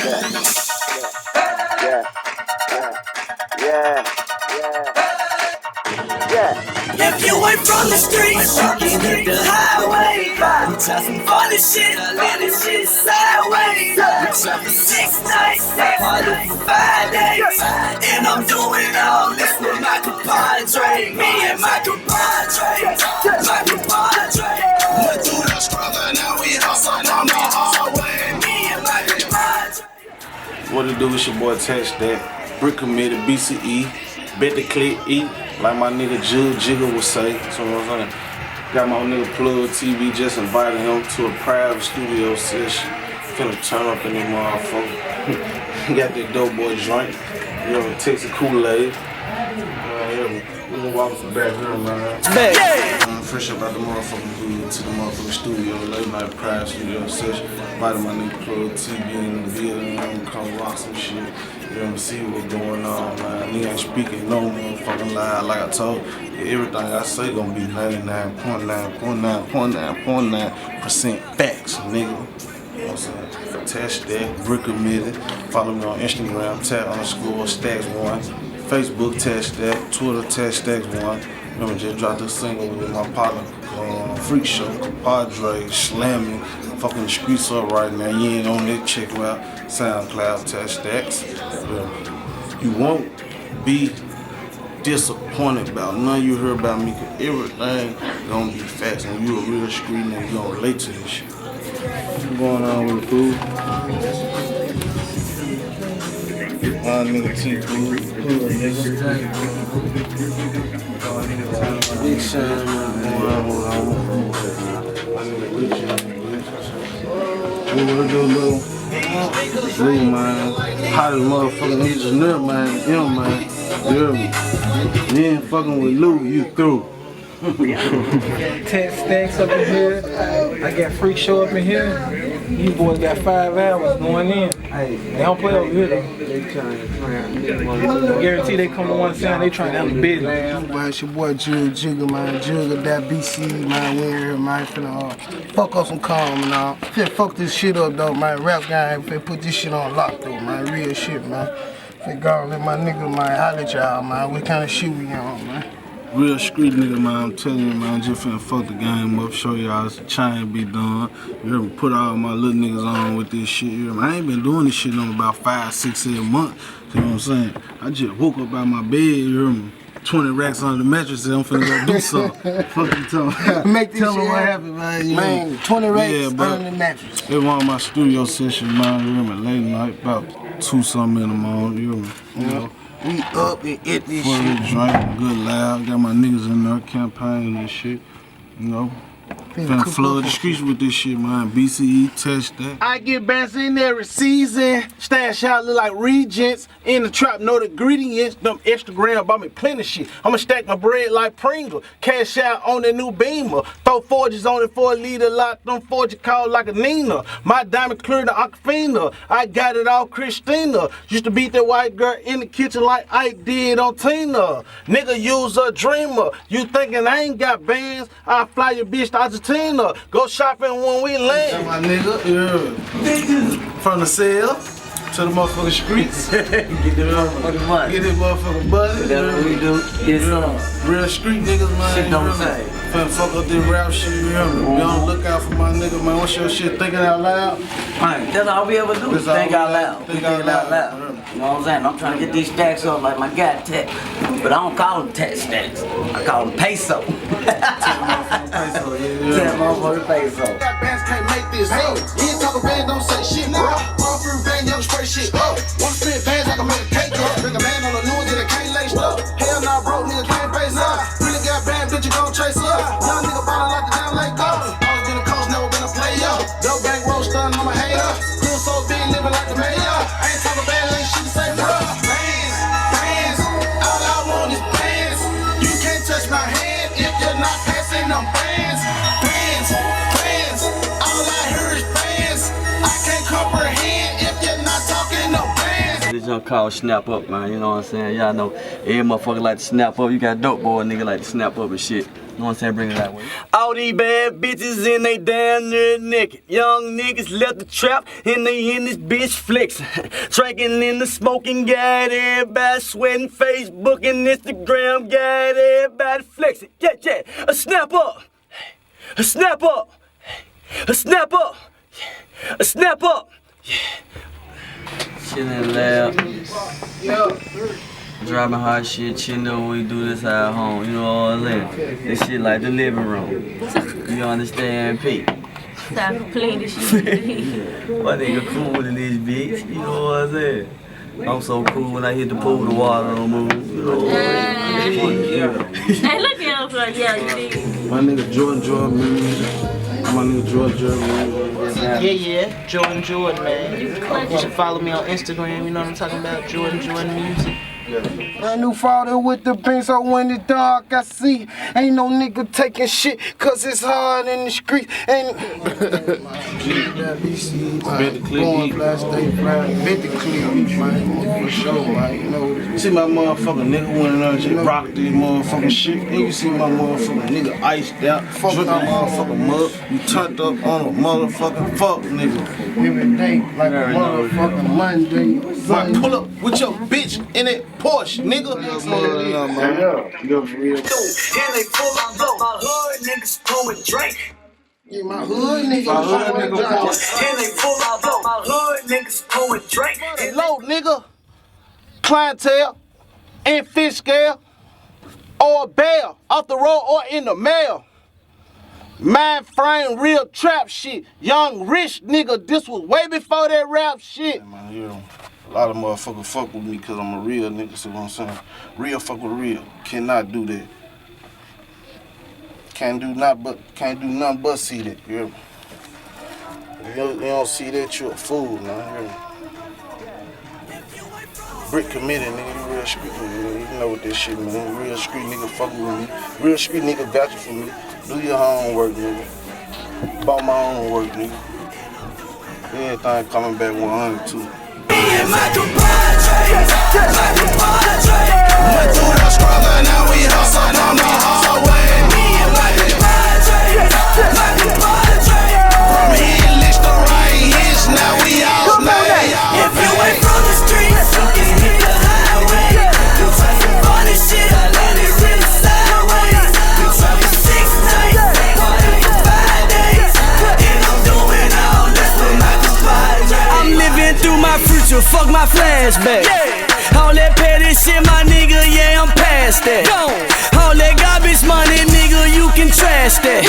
yeah, yeah, If you ain't from the streets, you hit the highway. We talking funny shit, let it shit sideways. We talking 6 nights, party for 5 days. And I'm doing all this with my compadre. Me and my compadre, my compadre. Went through the struggle, now we hustle on the hard way. Me and my compadre. What it do? It's your boy Touch That. Brick committed, BCE, bet the click, eat, like my nigga Jigger would say. So what I'm saying. Got my nigga Plug TV, just invited him to a private studio session. Finna turn up in that motherfucker. Got that dope boy drink. You know, Texas Kool-Aid. We gonna walk from back here, man. Fresh up out the motherfucking hood to the motherfucking studio, late night private studio session. Invited my nigga Plug TV in the building, I'm gonna come rock some shit. You know, see what's going on, man. He ain't speaking no motherfucking lie. Like I told you, everything I say gonna be 99.9% facts, nigga. You know what I'm saying? Attach that, Brick committed. Follow me on Instagram, tat_stacks1. Facebook, Touch That. Twitter, Stacks1. Remember, just dropped this single with my partner, Freak Show, compadre, slamming, fucking the streets up right now. You ain't on it, check out SoundCloud, Touch Stacks. You won't be disappointed about none you heard about me, cause everything gonna be facts, and you a real street nigga, you gonna relate to this shit. What's going on with the food? My nigga T-Food, nigga. Big Shine, man. What do, Lou? Lou, man. Hot as motherfucking engineer, man. Him, man. You hear me? You ain't fucking with Lou, you through. 10 stacks up in here. I got Freak Show up in here. You boys got 5 hours going in. They don't play over here though. Guarantee they come to one sound, they trying to have a business. Well, it's your boy Jigger, man. Jigger, that BC, man. We in here, man. Finna fuck up some calm and all. Finna fuck this shit up though, man. Rap guy finna put this shit on lock though, man. Real shit, man. Finna go let my nigga, man, holler at y'all, man. What kind of shit we on, man? Real street nigga, man, I'm telling you, man, just finna fuck the game up, show y'all the chain be done. You hear me? Put all my little niggas on with this shit. You hear me? I ain't been doing this shit in about 5, 6, 7 months. You know what I'm saying? I just woke up out my bed, you hear me? 20 racks on the mattress, and I'm finna go do something. Fuck you talking. Make this Tell shit them what happen, happened, man. 20 racks on the mattress. It was my studio session, man, you hear me? Late night, about 2-something in the morning, you hear me? You know? We up and eat this Pour shit. Drink, good loud, got my niggas in there campaigning and shit, you know. Finna flood the streets with this shit, man. BCE, Touch That. I get bands in every season. Stash out look like regents. In the trap, know the ingredients. Them extra gram bought me plenty shit. I'ma stack my bread like Pringle. Cash out on the new Beamer. Throw forges on it for a liter. Lock them forges called like a Nina. My diamond clear the Aquafina. I got it all Christina. Used to beat that white girl in the kitchen like Ike did on Tina. Nigga, use a dreamer. You thinking I ain't got bands? I fly your bitch to Argentina. Go shopping when we land. My nigga, yeah. From the cell to the motherfucking streets. Get the motherfucking money. Get this motherfucking buddy. That's what we do. Yes, sir. Real street niggas, man. Shit don't say. Finna fuck up this rap shit, you hear me? Be on the lookout for my nigga, man. What's your shit? Thinking out loud? Right. That's all we ever do. That's Think all out loud. think We out think out loud. loud. You know what I'm saying? I'm trying to get these stacks up like my guy Tech. But I don't call them Tech stacks. I call them peso. Tell motherfucker peso. Got bands can't make this up. You ain't talking band, don't say shit, bro. All through band, young spray shit up. One spit bands, I can make a cake up. Bring a man on the news that can't lace up. Hell nah, bro, nigga can't face up. Really got band, bitch, you gon' chase up. Young nigga ballin' like the down lake up. Always been a coach, never been a player. Dope bank roll stun, I'm a hater. Still so big, living like the mayor. I ain't talking bad, ain't shit to say, bro. Bands, bands, all I want is bands. You can't touch my hand if you're not passing them bands. Bands, bands, all I hear is bands. I can't comprehend if you're not talking no bands. This junk called Snap Up, man. You know what I'm saying? Y'all know every motherfucker like to snap up. You got dope boy nigga like to snap up and shit. know what I'm saying? Bring it that way. All these bad bitches and they damn near naked. Young niggas left the trap and they in this bitch flexing. Drinking in the smoking, got everybody sweating. Facebook and Instagram, got everybody flexing. Yeah. A snap up. A snap up. A snap up. A snap up. Chillin' in the lab. Driving hard shit, chillin' when we do this at home. You know what I'm saying? This shit like the living room. You understand, Pete? Stop playing this shit. My nigga cool in this bitch. You know what I'm saying? I'm so cool when I hit the pool, the water don't move. You know what I'm saying? Hey, look at him like, yeah, you see. My nigga Jordan music. My nigga Jordan music. Yeah, Jordan, man. You should follow me on Instagram, you know what I'm talking about? Jordan music. My new father with the pen, so when it's dark, I see. Ain't no nigga taking shit, cause it's hard in the street. Ain't for sure, man. You know, See my motherfucking nigga went in there and just rocked this motherfucking shit. And you see my motherfucking nigga iced out, drinking motherfucking mud. You turned up on a motherfucking fuck nigga. every day, like a motherfucking Monday. Man, pull up with your bitch in that Porsche, nigga. And they full of blow. My hood niggas pouring drink. Yeah, my hood nigga. And they full of blow. My hood niggas pouring drink. And low, nigga. Clientele. And fish scale. Or a bail. Off the road or in the mail. Mind frame, real trap shit. Young rich nigga, this was way before that rap shit. Man, you know, a lot of motherfuckers fuck with me because I'm a real nigga, see what I'm saying? Real fuck with real. Cannot do that. Can't do nothing but see that, you hear me? If you don't see that, you a fool, man, you hear me? Brick committed, nigga, you real street nigga, you know what this shit, man. Real street nigga fuck with me. Real street nigga vouch for me. Do your homework, nigga. Bought my own work, nigga. Everything coming back 100 too. Went through the struggle, now we hustle on the hallway. From here, list the right hits, now we all play. If you ain't from the streets, you can hit the highway. You try some funny shit, I let it really sideways. You try for 6 nights, 5 days, and I'm doing all this for my compadre. I'm living through my future, fuck my flashback. All that petty shit, my nigga, yeah, I'm past that. All that garbage money, nigga, you can trash that.